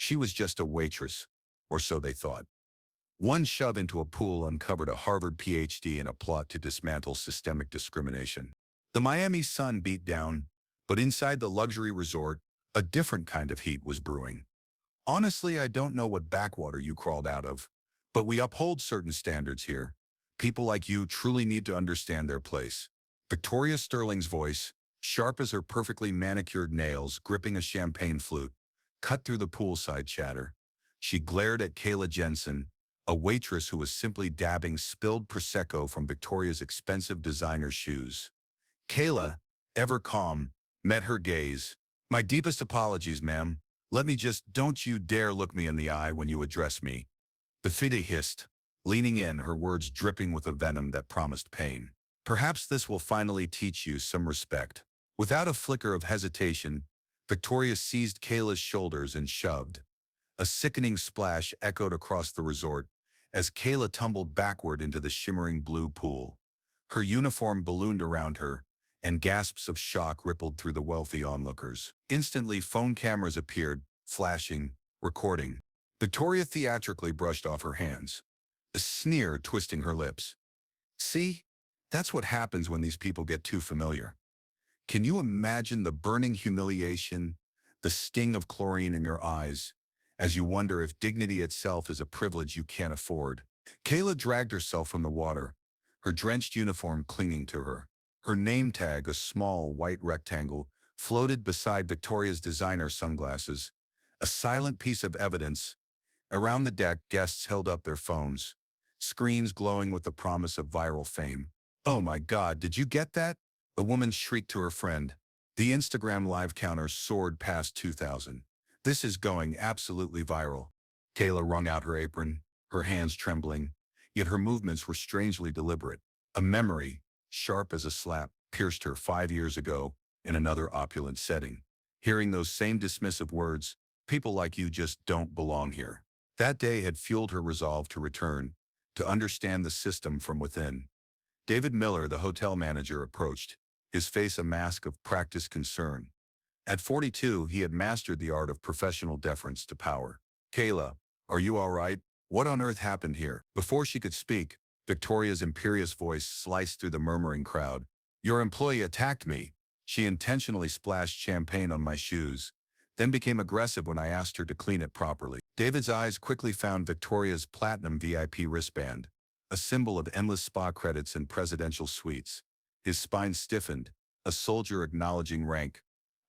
She was just a waitress, or so they thought. One shove into a pool uncovered a Harvard PhD in a plot to dismantle systemic discrimination. The Miami sun beat down, but inside the luxury resort, a different kind of heat was brewing. Honestly, I don't know what backwater you crawled out of, but we uphold certain standards here. People like you truly need to understand their place. Victoria Sterling's voice, sharp as her perfectly manicured nails gripping a champagne flute, cut through the poolside chatter. She glared at Kayla Jensen, a waitress who was simply dabbing spilled Prosecco from Victoria's expensive designer shoes. Kayla, ever calm, met her gaze. "My deepest apologies, ma'am. Don't you dare look me in the eye when you address me." The fide hissed, leaning in, her words dripping with a venom that promised pain. "Perhaps this will finally teach you some respect." Without a flicker of hesitation, Victoria seized Kayla's shoulders and shoved. A sickening splash echoed across the resort as Kayla tumbled backward into the shimmering blue pool. Her uniform ballooned around her, and gasps of shock rippled through the wealthy onlookers. Instantly, phone cameras appeared, flashing, recording. Victoria theatrically brushed off her hands, a sneer twisting her lips. "See? That's what happens when these people get too familiar." Can you imagine the burning humiliation, the sting of chlorine in your eyes, as you wonder if dignity itself is a privilege you can't afford? Kayla dragged herself from the water, her drenched uniform clinging to her. Her name tag, a small white rectangle, floated beside Victoria's designer sunglasses, a silent piece of evidence. Around the deck, guests held up their phones, screens glowing with the promise of viral fame. "Oh my God, did you get that?" a woman shrieked to her friend. The Instagram live counter soared past 2,000. "This is going absolutely viral." Kayla wrung out her apron, her hands trembling, yet her movements were strangely deliberate. A memory, sharp as a slap, pierced her 5 years ago in another opulent setting. Hearing those same dismissive words, "People like you just don't belong here." That day had fueled her resolve to return, to understand the system from within. David Miller, the hotel manager, approached, his face a mask of practiced concern. At 42, he had mastered the art of professional deference to power. "Kayla, are you all right? What on earth happened here?" Before she could speak, Victoria's imperious voice sliced through the murmuring crowd. "Your employee attacked me. She intentionally splashed champagne on my shoes, then became aggressive when I asked her to clean it properly." David's eyes quickly found Victoria's platinum VIP wristband, a symbol of endless spa credits and presidential suites. His spine stiffened, a soldier acknowledging rank.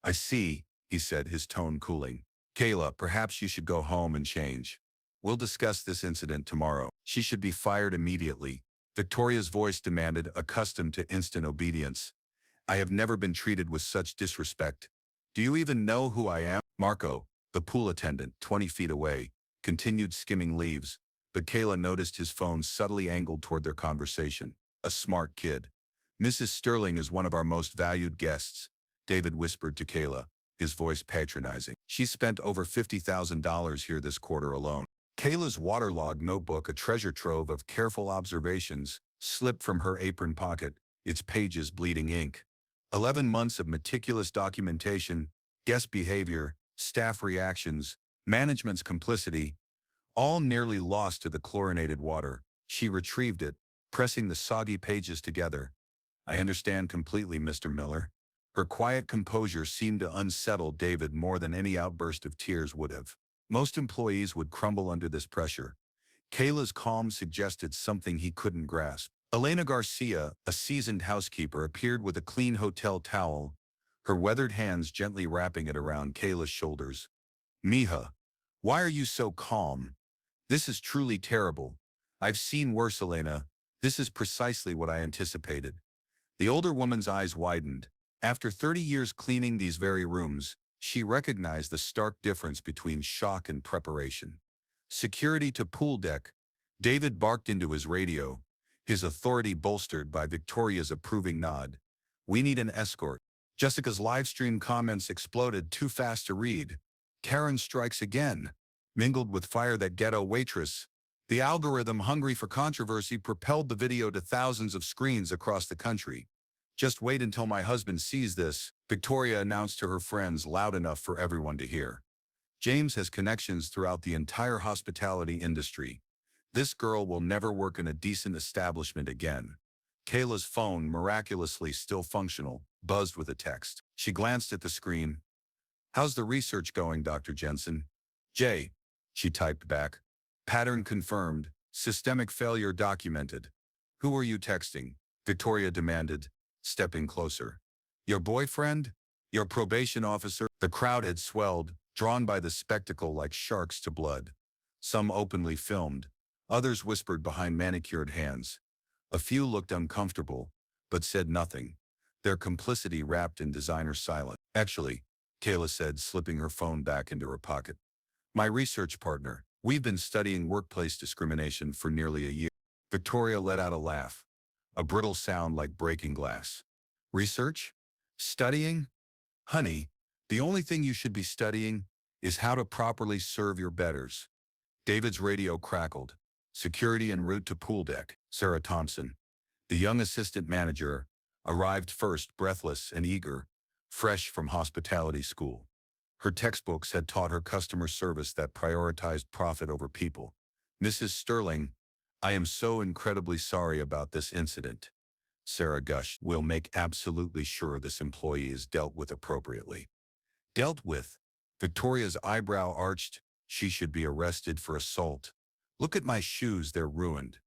"I see," he said, his tone cooling. "Kayla, perhaps you should go home and change. We'll discuss this incident tomorrow." "She should be fired immediately," Victoria's voice demanded, accustomed to instant obedience. "I have never been treated with such disrespect. Do you even know who I am?" Marco, the pool attendant, 20 feet away, continued skimming leaves, but Kayla noticed his phone subtly angled toward their conversation. "A smart kid." "Mrs. Sterling is one of our most valued guests," David whispered to Kayla, his voice patronizing. "She spent over $50,000 here this quarter alone." Kayla's waterlogged notebook, a treasure trove of careful observations, slipped from her apron pocket, its pages bleeding ink. 11 months of meticulous documentation, guest behavior, staff reactions, management's complicity, all nearly lost to the chlorinated water. She retrieved it, pressing the soggy pages together. "I understand completely, Mr. Miller." Her quiet composure seemed to unsettle David more than any outburst of tears would have. Most employees would crumble under this pressure. Kayla's calm suggested something he couldn't grasp. Elena Garcia, a seasoned housekeeper, appeared with a clean hotel towel, her weathered hands gently wrapping it around Kayla's shoulders. "Mija, why are you so calm? This is truly terrible. I've seen worse, Elena. This is precisely what I anticipated." The older woman's eyes widened. After 30 years cleaning these very rooms, she recognized the stark difference between shock and preparation. "Security to pool deck." David barked into his radio, his authority bolstered by Victoria's approving nod. "We need an escort." Jessica's livestream comments exploded, too fast to read. "Karen strikes again." Mingled with fire, that ghetto waitress. The algorithm, hungry for controversy, propelled the video to thousands of screens across the country. "Just wait until my husband sees this," Victoria announced to her friends loud enough for everyone to hear. James has connections throughout the entire hospitality industry. This girl will never work in a decent establishment again. Kayla's phone, miraculously still functional, buzzed with a text. She glanced at the screen. "How's the research going, Dr. Jensen?" "Jay," she typed back. "Pattern confirmed. Systemic failure documented." "Who are you texting?" Victoria demanded, stepping closer. "Your boyfriend? Your probation officer?" The crowd had swelled, drawn by the spectacle like sharks to blood. Some openly filmed. Others whispered behind manicured hands. A few looked uncomfortable, but said nothing, their complicity wrapped in designer silence. "Actually," Kayla said, slipping her phone back into her pocket. "My research partner. We've been studying workplace discrimination for nearly a year." Victoria let out a laugh, a brittle sound like breaking glass. "Research? Studying? Honey, the only thing you should be studying is how to properly serve your betters." David's radio crackled. Security en route to pool deck. Sarah Thompson, the young assistant manager, arrived first, breathless and eager, fresh from hospitality school. Her textbooks had taught her customer service that prioritized profit over people. "Mrs. Sterling, I am so incredibly sorry about this incident," Sarah gushed. "We'll make absolutely sure this employee is dealt with appropriately." "Dealt with?" Victoria's eyebrow arched. "She should be arrested for assault. Look at my shoes, they're ruined.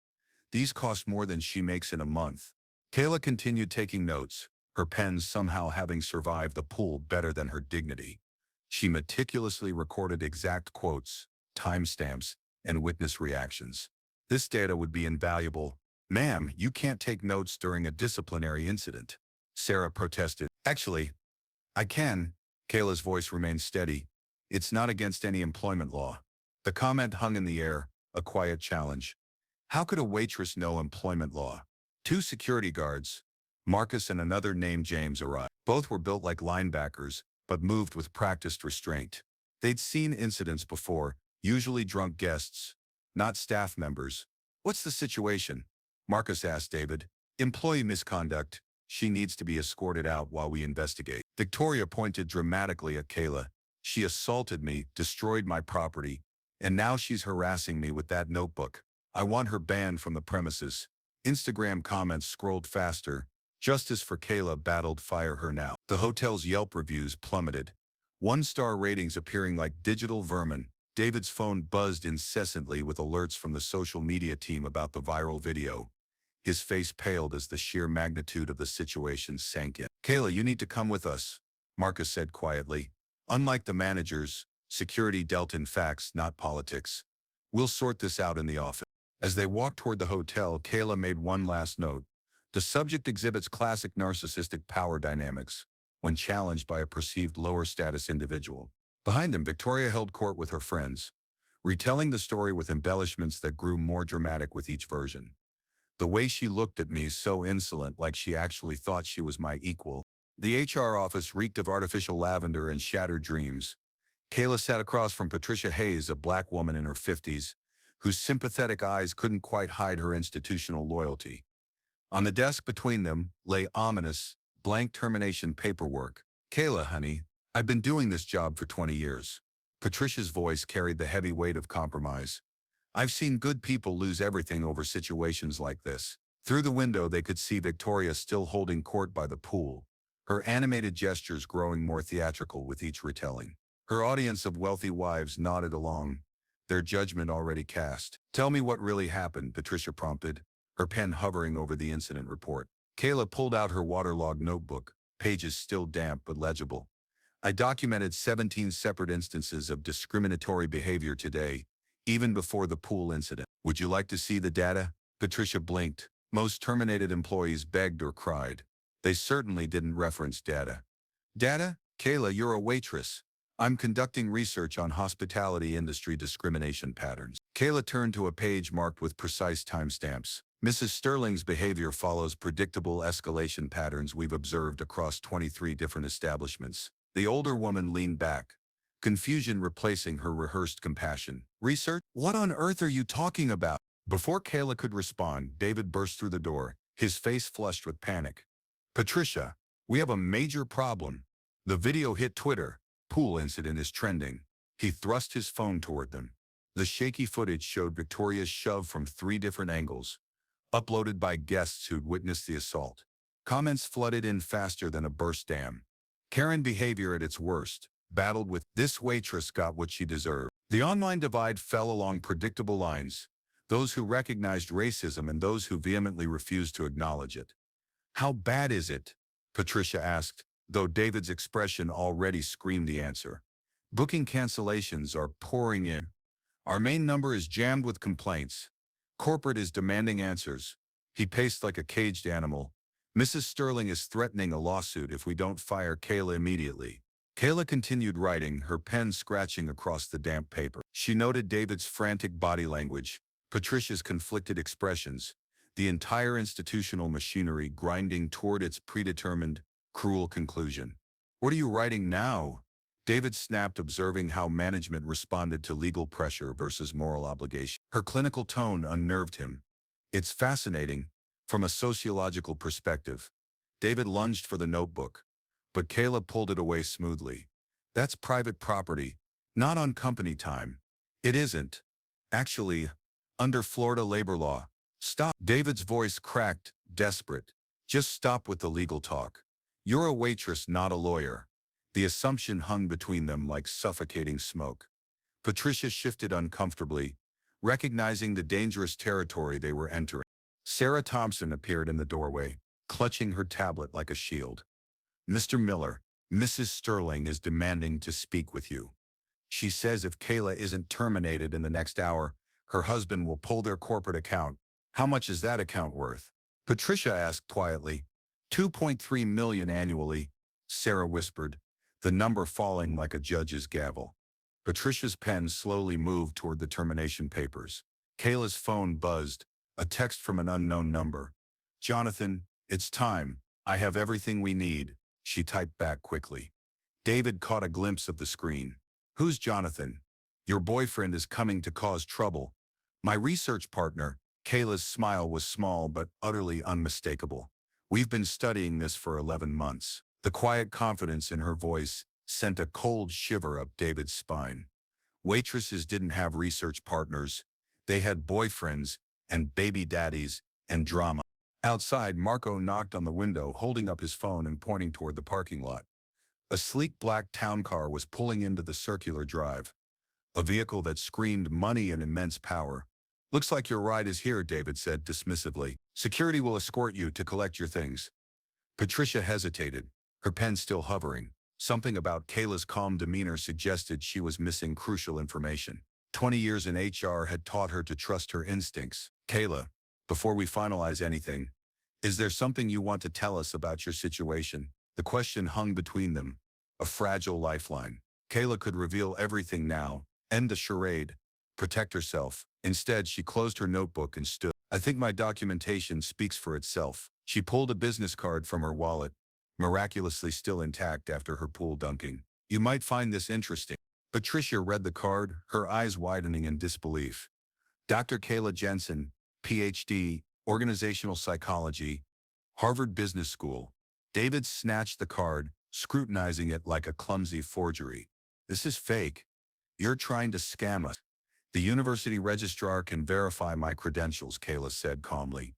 These cost more than she makes in a month." Kayla continued taking notes, her pen somehow having survived the pool better than her dignity. She meticulously recorded exact quotes, timestamps, and witness reactions. This data would be invaluable. "Ma'am, you can't take notes during a disciplinary incident," Sarah protested. "Actually, I can." Kayla's voice remained steady. "It's not against any employment law." The comment hung in the air, a quiet challenge. How could a waitress know employment law? Two security guards, Marcus and another named James, arrived. Both were built like linebackers, but moved with practiced restraint. They'd seen incidents before, usually drunk guests, not staff members. "What's the situation?" Marcus asked David. "Employee misconduct. She needs to be escorted out while we investigate." Victoria pointed dramatically at Kayla. "She assaulted me, destroyed my property, and now she's harassing me with that notebook. I want her banned from the premises." Instagram comments scrolled faster. "Justice for Kayla battled fire her now." The hotel's Yelp reviews plummeted. One-star ratings appearing like digital vermin. David's phone buzzed incessantly with alerts from the social media team about the viral video. His face paled as the sheer magnitude of the situation sank in. "Kayla, you need to come with us," Marcus said quietly. "Unlike the managers, security dealt in facts, not politics. We'll sort this out in the office." As they walked toward the hotel, Kayla made one last note. The subject exhibits classic narcissistic power dynamics when challenged by a perceived lower-status individual. Behind them, Victoria held court with her friends, retelling the story with embellishments that grew more dramatic with each version. "The way she looked at me, so insolent, like she actually thought she was my equal." The HR office reeked of artificial lavender and shattered dreams. Kayla sat across from Patricia Hayes, a black woman in her 50s, whose sympathetic eyes couldn't quite hide her institutional loyalty. On the desk between them lay ominous, blank termination paperwork. "Kayla, honey, I've been doing this job for 20 years. Patricia's voice carried the heavy weight of compromise. "I've seen good people lose everything over situations like this." Through the window, they could see Victoria still holding court by the pool, her animated gestures growing more theatrical with each retelling. Her audience of wealthy wives nodded along, their judgment already cast. "Tell me what really happened," Patricia prompted, her pen hovering over the incident report. Kayla pulled out her waterlogged notebook, pages still damp but legible. "I documented 17 separate instances of discriminatory behavior today, even before the pool incident." "Would you like to see the data?" Patricia blinked. Most terminated employees begged or cried. They certainly didn't reference data. "Data? Kayla, you're a waitress. I'm conducting research on hospitality industry discrimination patterns." Kayla turned to a page marked with precise timestamps. "Mrs. Sterling's behavior follows predictable escalation patterns we've observed across 23 different establishments." The older woman leaned back, confusion replacing her rehearsed compassion. "Research? What on earth are you talking about?" Before Kayla could respond, David burst through the door, his face flushed with panic. "Patricia, we have a major problem. The video hit Twitter. Pool incident is trending." He thrust his phone toward them. The shaky footage showed Victoria's shove from 3 different angles, uploaded by guests who'd witnessed the assault. Comments flooded in faster than a burst dam. Karen behavior at its worst, battled with "this waitress got what she deserved." The online divide fell along predictable lines, those who recognized racism and those who vehemently refused to acknowledge it. "How bad is it?" Patricia asked, though David's expression already screamed the answer. "Booking cancellations are pouring in. Our main number is jammed with complaints. Corporate is demanding answers." He paced like a caged animal. "Mrs. Sterling is threatening a lawsuit if we don't fire Kayla immediately." Kayla continued writing, her pen scratching across the damp paper. She noted David's frantic body language, Patricia's conflicted expressions, the entire institutional machinery grinding toward its predetermined, cruel conclusion. "What are you writing now?" David snapped, observing how management responded to legal pressure versus moral obligation. Her clinical tone unnerved him. "It's fascinating, from a sociological perspective." David lunged for the notebook, but Kayla pulled it away smoothly. "That's private property, not on company time." "It isn't. Actually, under Florida labor law." "Stop." David's voice cracked, desperate. "Just stop with the legal talk. You're a waitress, not a lawyer." The assumption hung between them like suffocating smoke. Patricia shifted uncomfortably, recognizing the dangerous territory they were entering. Sarah Thompson appeared in the doorway, clutching her tablet like a shield. "Mr. Miller, Mrs. Sterling is demanding to speak with you. She says if Kayla isn't terminated in the next hour, her husband will pull their corporate account." "How much is that account worth?" Patricia asked quietly. $2.3 million annually," Sarah whispered, the number falling like a judge's gavel. Patricia's pen slowly moved toward the termination papers. Kayla's phone buzzed, a text from an unknown number. "Jonathan, it's time. I have everything we need," she typed back quickly. David caught a glimpse of the screen. "Who's Jonathan?" "Your boyfriend is coming to cause trouble." "My research partner." Kayla's smile was small but utterly unmistakable. "We've been studying this for 11 months. The quiet confidence in her voice sent a cold shiver up David's spine. Waitresses didn't have research partners. They had boyfriends and baby daddies and drama. Outside, Marco knocked on the window, holding up his phone and pointing toward the parking lot. A sleek black town car was pulling into the circular drive, a vehicle that screamed money and immense power. "Looks like your ride is here," David said dismissively. "Security will escort you to collect your things." Patricia hesitated, her pen still hovering. Something about Kayla's calm demeanor suggested she was missing crucial information. 20 years in HR had taught her to trust her instincts. "Kayla, before we finalize anything, is there something you want to tell us about your situation?" The question hung between them, a fragile lifeline. Kayla could reveal everything now, end the charade, protect herself. Instead, she closed her notebook and stood. "I think my documentation speaks for itself." She pulled a business card from her wallet, miraculously still intact after her pool dunking. "You might find this interesting." Patricia read the card, her eyes widening in disbelief. "Dr. Kayla Jensen, Ph.D., Organizational Psychology, Harvard Business School." David snatched the card, scrutinizing it like a clumsy forgery. "This is fake. You're trying to scam us." "The university registrar can verify my credentials," Kayla said calmly,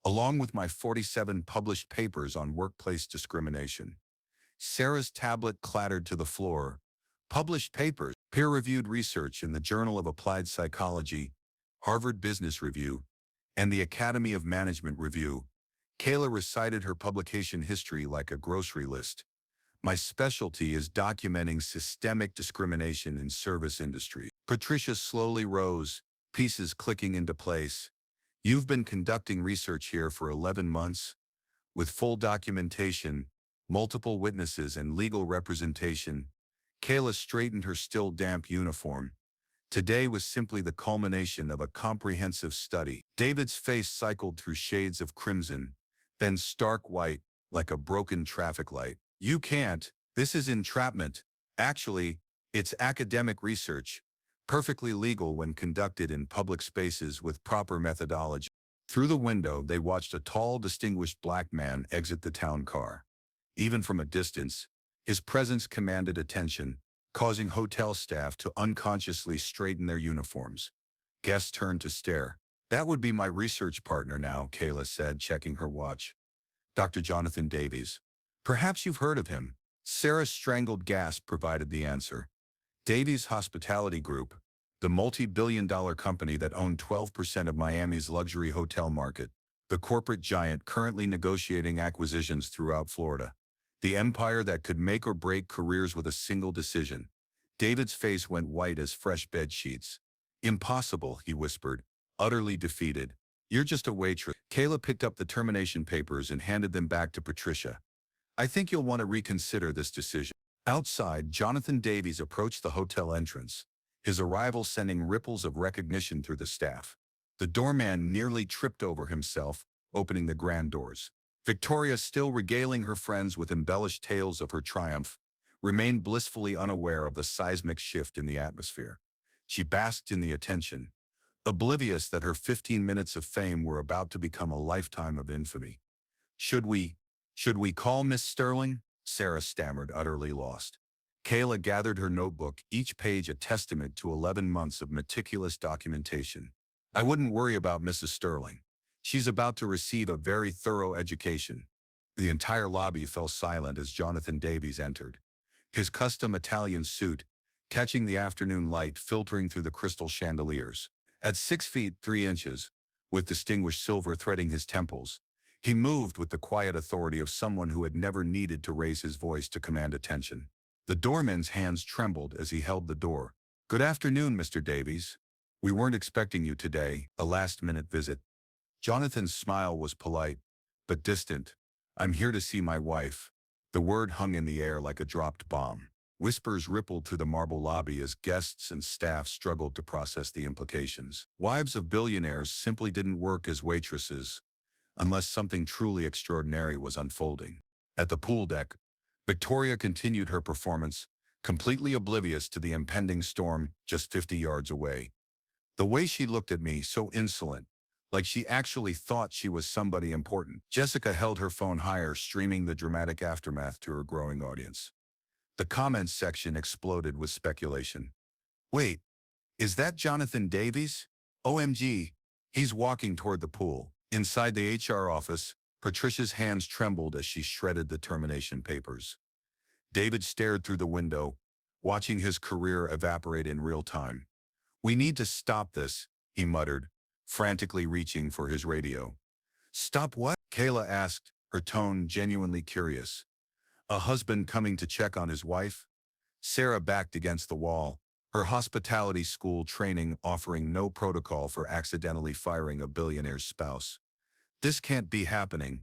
"along with my 47 published papers on workplace discrimination." Sarah's tablet clattered to the floor. "Published papers, peer-reviewed research in the Journal of Applied Psychology, Harvard Business Review, and the Academy of Management Review." Kayla recited her publication history like a grocery list. "My specialty is documenting systemic discrimination in service industries." Patricia slowly rose, pieces clicking into place. "You've been conducting research here for 11 months? With full documentation, multiple witnesses, and legal representation." Kayla straightened her still damp uniform. "Today was simply the culmination of a comprehensive study." David's face cycled through shades of crimson, then stark white, like a broken traffic light. "You can't. This is entrapment. Actually, it's academic research, perfectly legal when conducted in public spaces with proper methodology." Through the window, they watched a tall, distinguished black man exit the town car. Even from a distance, his presence commanded attention, causing hotel staff to unconsciously straighten their uniforms. Guests turned to stare. That would be my research partner now, Kayla said, checking her watch. Dr. Jonathan Davies. Perhaps you've heard of him. Sarah's strangled gasp provided the answer. Davies Hospitality Group, the multi-billion-dollar company that owned 12% of Miami's luxury hotel market, the corporate giant currently negotiating acquisitions throughout Florida. The empire that could make or break careers with a single decision. David's face went white as fresh bed sheets. Impossible, he whispered, utterly defeated. You're just a waitress. Kayla picked up the termination papers and handed them back to Patricia. I think you'll want to reconsider this decision. Outside, Jonathan Davies approached the hotel entrance, his arrival sending ripples of recognition through the staff. The doorman nearly tripped over himself, opening the grand doors. Victoria, still regaling her friends with embellished tales of her triumph, remained blissfully unaware of the seismic shift in the atmosphere. She basked in the attention, oblivious that her 15 minutes of fame were about to become a lifetime of infamy. Should we call Miss Sterling? Sarah stammered, utterly lost. Kayla gathered her notebook, each page a testament to 11 months of meticulous documentation. I wouldn't worry about Mrs. Sterling. She's about to receive a very thorough education. The entire lobby fell silent as Jonathan Davies entered. His custom Italian suit, catching the afternoon light filtering through the crystal chandeliers. At 6 feet 3 inches, with distinguished silver threading his temples, he moved with the quiet authority of someone who had never needed to raise his voice to command attention. The doorman's hands trembled as he held the door. Good afternoon, Mr. Davies. We weren't expecting you today, a last-minute visit. Jonathan's smile was polite, but distant. I'm here to see my wife. The word hung in the air like a dropped bomb. Whispers rippled through the marble lobby as guests and staff struggled to process the implications. Wives of billionaires simply didn't work as waitresses, unless something truly extraordinary was unfolding. At the pool deck, Victoria continued her performance, completely oblivious to the impending storm just 50 yards away. The way she looked at me, so insolent, like she actually thought she was somebody important. Jessica held her phone higher, streaming the dramatic aftermath to her growing audience. The comments section exploded with speculation. Wait, is that Jonathan Davies? OMG, he's walking toward the pool. Inside the HR office, Patricia's hands trembled as she shredded the termination papers. David stared through the window, watching his career evaporate in real time. We need to stop this, he muttered, frantically reaching for his radio. Stop what? Kayla asked, her tone genuinely curious. A husband coming to check on his wife? Sarah backed against the wall, her hospitality school training offering no protocol for accidentally firing a billionaire's spouse. This can't be happening.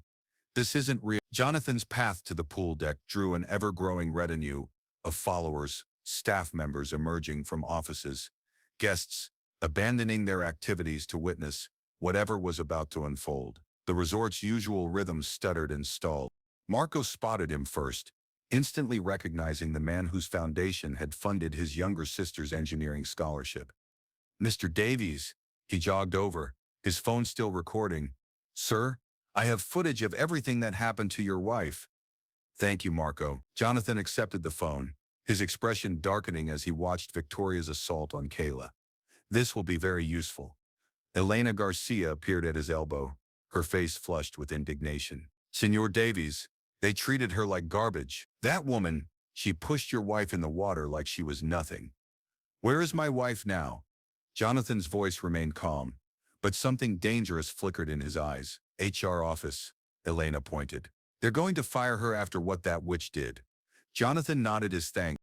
This isn't real. Jonathan's path to the pool deck drew an ever-growing retinue of followers, staff members emerging from offices, guests abandoning their activities to witness whatever was about to unfold. The resort's usual rhythm stuttered and stalled. Marco spotted him first, instantly recognizing the man whose foundation had funded his younger sister's engineering scholarship. Mr. Davies, he jogged over, his phone still recording. Sir, I have footage of everything that happened to your wife. Thank you, Marco. Jonathan accepted the phone, his expression darkening as he watched Victoria's assault on Kayla. This will be very useful. Elena Garcia appeared at his elbow, her face flushed with indignation. Senor Davies, they treated her like garbage. That woman, she pushed your wife in the water like she was nothing. Where is my wife now? Jonathan's voice remained calm, but something dangerous flickered in his eyes. HR office, Elena pointed. They're going to fire her after what that witch did. Jonathan nodded his thanks.